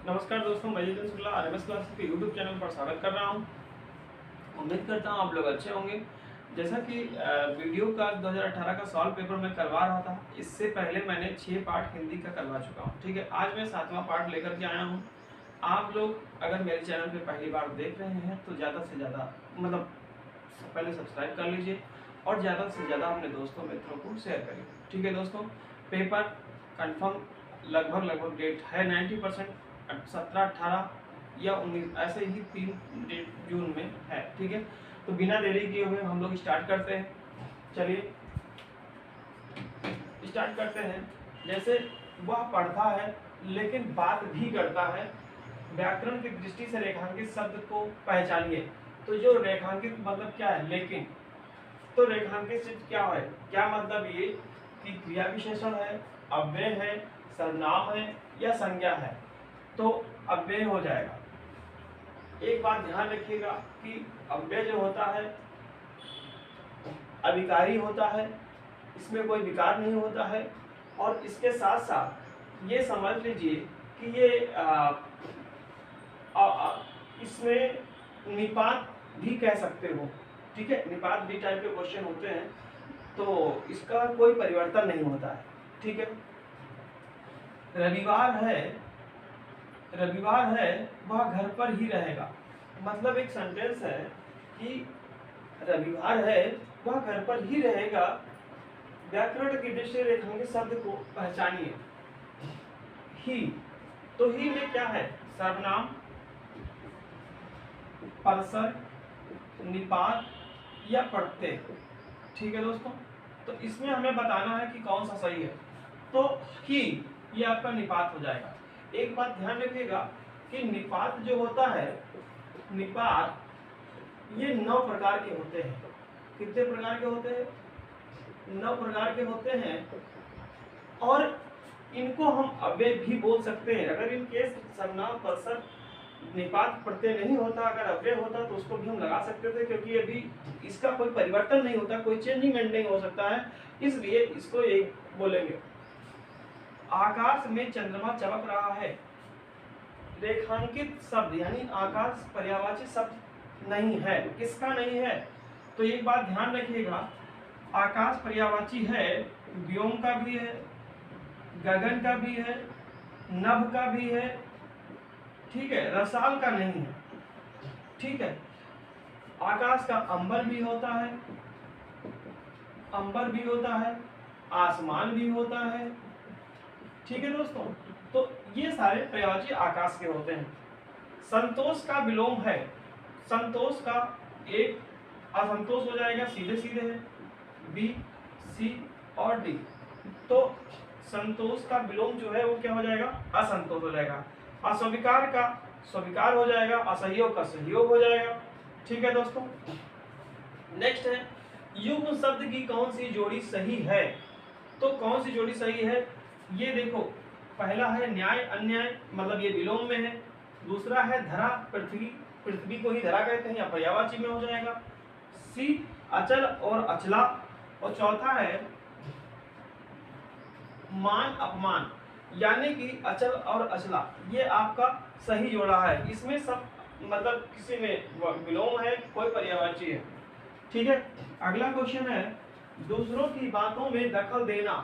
नमस्कार दोस्तों, मैं जितेंद्र शुक्ला आरएमएस क्लासेस के यूट्यूब चैनल पर स्वागत कर रहा हूं। उम्मीद करता हूं आप लोग अच्छे होंगे। जैसा कि वीडियो का 2018 का सॉल्व पेपर मैं करवा रहा था, इससे पहले मैंने 6 पार्ट हिंदी का करवा चुका हूं। ठीक है, आज मैं 7वां पार्ट लेकर के आया हूं। आप लोग अगर मेरे चैनल पर पहली बार देख रहे हैं तो ज़्यादा से ज़्यादा पहले सब्सक्राइब कर लीजिए और ज़्यादा से ज़्यादा अपने दोस्तों मित्रों को शेयर करिए। ठीक है दोस्तों, पेपर कंफर्म लगभग डेट है 90%, 17, 18 या 19 ऐसे ही 3 डेट जून में है। ठीक है, तो बिना देरी किए हुए हम लोग स्टार्ट करते हैं। चलिए स्टार्ट करते हैं। जैसे वह पढ़ता है लेकिन बात भी करता है, व्याकरण की दृष्टि से रेखांकित शब्द को पहचानिए। तो जो रेखांकित मतलब क्या है, लेकिन तो रेखांकित शब्द क्या है, क्या मतलब ये कि क्रिया विशेषण है, अव्यय है, सर्वनाम है या संज्ञा है। तो अव्यय हो जाएगा। एक बात ध्यान रखिएगा कि अव्यय जो होता है अविकारी होता है, इसमें कोई विकार नहीं होता है। और इसके साथ साथ ये समझ लीजिए कि ये इसमें निपात भी कह सकते हो। ठीक है, निपात भी टाइप के क्वेश्चन होते हैं, तो इसका कोई परिवर्तन नहीं होता है। ठीक है, रविवार है वह घर पर ही रहेगा। मतलब एक सेंटेंस है कि रविवार है वह घर पर ही रहेगा, व्याकरण की दृष्टि से रेखांकित शब्द को पहचानिए। ही, तो ही में क्या है, सर्वनाम, परसर, निपात या प्रत्यय। ठीक है दोस्तों, तो इसमें हमें बताना है कि कौन सा सही है। तो ही ये आपका निपात हो जाएगा। एक बात ध्यान रखिएगा कि निपात जो होता है, निपात ये 9 प्रकार के होते हैं। कितने प्रकार के होते हैं? 9 प्रकार के होते हैं। और इनको हम अव्यय भी बोल सकते हैं। अगर इन केस सर्वनाम, परसर, निपात प्रत्यय नहीं होता, अगर अव्यय होता तो उसको भी हम लगा सकते थे, क्योंकि अभी इसका कोई परिवर्तन नहीं होता, कोई चेंजिंग नहीं हो सकता है, इसलिए इसको एक बोलेंगे। आकाश में चंद्रमा चमक रहा है, रेखांकित शब्द यानी आकाश पर्यायवाची शब्द नहीं है। किसका नहीं है? तो एक बात ध्यान रखिएगा, आकाश पर्यायवाची है, व्योम का भी है, गगन का भी है, नभ का भी है। ठीक है, रसाल का नहीं है। ठीक है, आकाश का अंबर भी होता है, अंबर भी होता है, आसमान भी होता है। ठीक है दोस्तों, तो ये सारे पर्यायवाची आकाश के होते हैं। संतोष का विलोम है, संतोष का एक असंतोष हो जाएगा, सीधे सीधे है, बी, सी और डी। तो संतोष का विलोम जो है वो क्या हो जाएगा, असंतोष हो जाएगा। अस्वीकार का स्वीकार हो जाएगा, असहयोग का सहयोग हो जाएगा। ठीक है दोस्तों, नेक्स्ट है युग्म शब्द की कौन सी जोड़ी सही है। तो कौन सी जोड़ी सही है, ये देखो, पहला है न्याय अन्याय, मतलब ये विलोम में है। दूसरा है धरा पृथ्वी, पृथ्वी को ही धरा कहते हैं या पर्यायवाची में हो जाएगा। सी अचल और अचला। और चौथा है मान अपमान, यानी कि अचल और अचला, ये आपका सही जोड़ा है। इसमें सब मतलब किसी में विलोम है, कोई पर्यायवाची है। ठीक है, अगला क्वेश्चन है दूसरों की बातों में दखल देना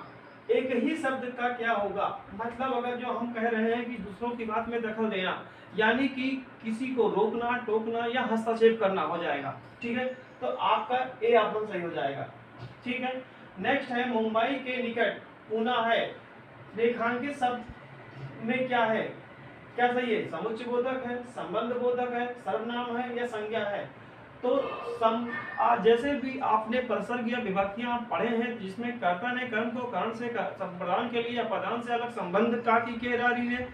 एक ही शब्द का क्या होगा। मतलब अगर जो हम कह रहे हैं कि दूसरों की बात में दखल देना, यानी कि किसी को रोकना, टोकना या हस्तक्षेप करना हो जाएगा। ठीक है, तो आपका ए ऑप्शन सही हो जाएगा। ठीक है, नेक्स्ट है मुंबई के निकट पुणे है, रेखांकित शब्द में क्या है, क्या सही है, समुच्चय बोधक है, संबंध बोधक है, सर्वनाम है या संज्ञा है। तो जैसे भी आपने प्रसर्ग या विभक्तियां पढ़े हैं जिसमें कर्ता ने कर्म को कारण से प्रदान के लिए या प्रदान से अलग संबंध का की के रारी ने,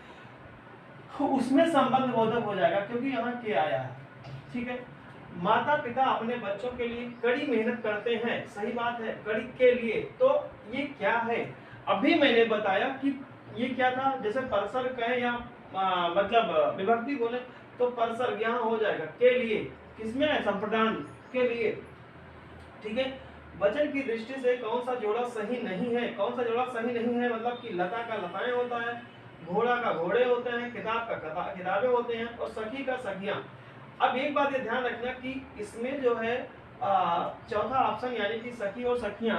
उसमें संबंध बोधक हो जाएगा, क्योंकि यहाँ के आया है। ठीक है, माता पिता अपने बच्चों के लिए कड़ी मेहनत करते हैं, सही बात है, कड़ी के लिए। तो ये क्या है, अभी मैंने बताया कि ये क्या था। जैसे परसर्ग कहे या मतलब विभक्ति बोले तो परसर्ग यहाँ हो जाएगा के लिए, किसमें है, संप्रदान के लिए। ठीक है, वचन की दृष्टि से कौन सा जोड़ा सही नहीं है, कौन सा जोड़ा सही नहीं है, मतलब कि लता का लताएं होता है, घोड़ा का घोड़े होते हैं, किताब का किताबें होते हैं, और सखी का सखियां। अब एक बात ये ध्यान रखना कि इसमें जो है चौथा ऑप्शन यानी कि सखी और सखियां,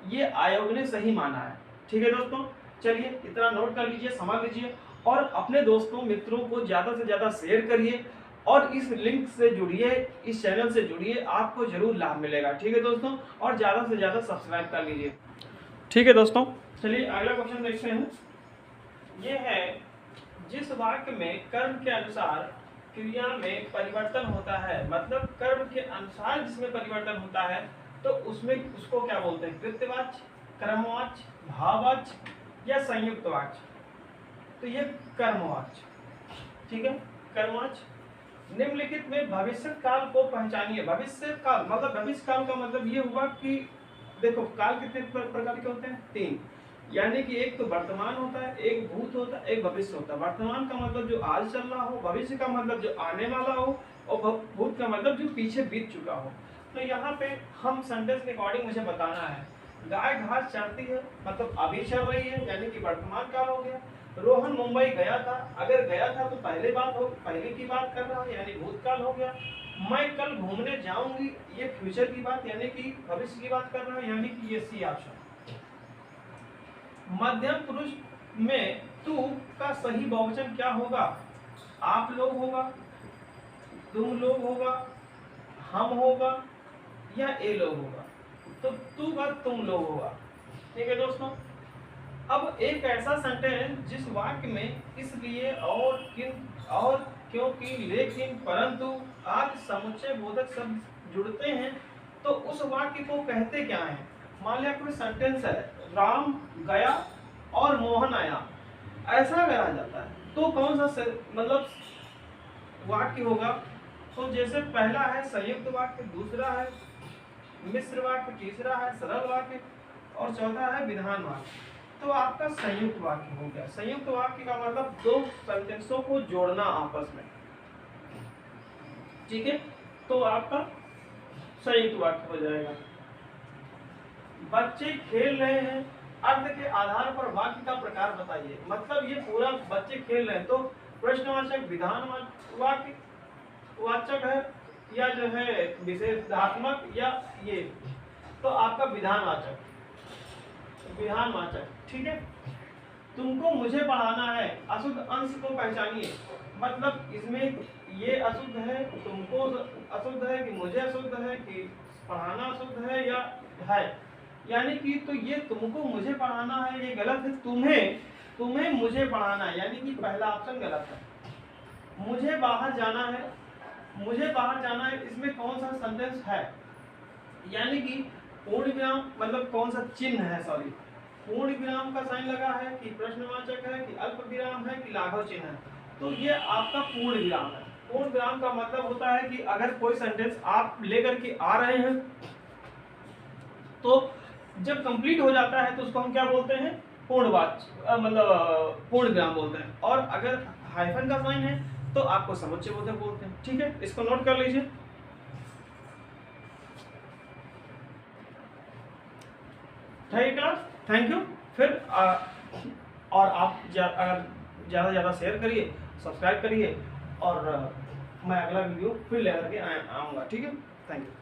ये आयोग ने सही माना है। ठीक है दोस्तों, चलिए इतना नोट कर लीजिए, समझ लीजिए, और अपने दोस्तों मित्रों को ज़्यादा से ज़्यादा शेयर करिए, और इस लिंक से जुड़िए, इस चैनल से जुड़िए, आपको जरूर लाभ मिलेगा। ठीक है दोस्तों, और ज़्यादा से ज़्यादा सब्सक्राइब कर लीजिए। ठीक है दोस्तों, चलिए अगला क्वेश्चन देखते हैं। ये है, जिस वाक्य में कर्म के अनुसार क्रिया में परिवर्तन होता है, मतलब कर्म के अनुसार जिसमें परिवर्तन होता है, तो उसमें उसको क्या बोलते हैं? कृत्यवाच्य, क्रमवाच्य, भाववाच्य या संयुक्त वाच्य? तो ये कर्मवाच्य। ठीक है, कर्मवाच्य। निम्नलिखित में भविष्य काल को पहचानिए। भविष्य काल मतलब, भविष्य काल का मतलब ये हुआ कि देखो काल कितने प्रकार के होते हैं? 3, यानी कि एक तो वर्तमान होता है, एक भूत होता है, एक भविष्य होता है। वर्तमान का मतलब जो आज चल रहा हो, भविष्य का मतलब जो आने वाला हो, और भूत का मतलब जो पीछे बीत चुका हो। तो यहाँ पे हम सेंटेंस के अकॉर्डिंग मुझे बताना है, गाय घास चरती है मतलब अभी चल रही है, यानी कि वर्तमान काल हो गया। रोहन मुंबई गया था, अगर गया था तो पहले की बात कर रहा है, यानी भूतकाल हो गया। मैं कल घूमने जाऊंगी, ये फ्यूचर की बात यानी कि भविष्य की बात कर रहा है, यानी कि ये सी ऑप्शन। मध्यम पुरुष में तू का सही बहुवचन क्या होगा? आप लोग होगा, तुम लोग होगा, हम होगा, या ए लोग होगा? तो तू का तुम लोग होगा। ठीक है दोस्तों, अब एक ऐसा सेंटेंस जिस वाक्य में इसलिए और किन और क्योंकि, लेकिन, परंतु आदि समुच्चय बोधक शब्द जुड़ते हैं, तो उस वाक्य को कहते क्या है? मान लिया कोई सेंटेंस है, राम गया और मोहन आया, ऐसा अगर आ जाता है तो कौन सा मतलब वाक्य होगा? तो जैसे पहला है संयुक्त वाक्य, दूसरा है मिश्र वाक्य, तीसरा है सरल वाक्य, और चौथा है विधान वाक्य। तो आपका संयुक्त वाक्य हो गया। संयुक्त वाक्य का मतलब दो सेंटेंसों को जोड़ना आपस में। ठीक है, तो आपका संयुक्त वाक्य हो जाएगा। बच्चे खेल रहे हैं, अर्थ के आधार पर वाक्य का प्रकार बताइए। मतलब ये पूरा बच्चे खेल रहे हैं, तो प्रश्नवाचक, विधान वाक्य वाचक है, या जो है विशेषणात्मक, या ये तो आपका विधानवाचक, विधानवाचक। ठीक है, तुमको मुझे पढ़ाना है, अशुद्ध अंश को पहचानिए। मतलब इसमें ये अशुद्ध है, तुमको अशुद्ध है, कि मुझे अशुद्ध है, कि पढ़ाना अशुद्ध है, या है, यानी कि तो ये तुमको मुझे पढ़ाना है ये गलत है, तुम्हें मुझे पढ़ाना है, यानी कि पहला ऑप्शन गलत है। मुझे बाहर जाना है, मुझे बाहर जाना है, इसमें कौन सा सेंटेंस है? यानी कि पूर्ण विराम मतलब कौन सा चिन्ह है? सॉरी, पूर्ण विराम का साइन लगा है, कि प्रश्नवाचक है, कि अल्प विराम है, कि लाघव चिन्ह है? तो ये आपका पूर्ण विराम है। पूर्ण विराम का मतलब होता है कि अगर कोई सेंटेंस आप लेकर के आ रहे हैं, तो जब कंप्लीट हो जाता है तो उसको हम क्या बोलते हैं? पूर्णवाच्य मतलब पूर्ण विराम बोलते हैं। और अगर हाइफन का साइन है तो आपको समुच्चय बोधक बोलते हैं। ठीक है, इसको नोट कर लीजिए। Thank you. फिर और आप अगर ज़्यादा से ज़्यादा शेयर करिए, सब्सक्राइब करिए, और मैं अगला वीडियो फिर लेकर के आऊँगा। ठीक है, थैंक यू।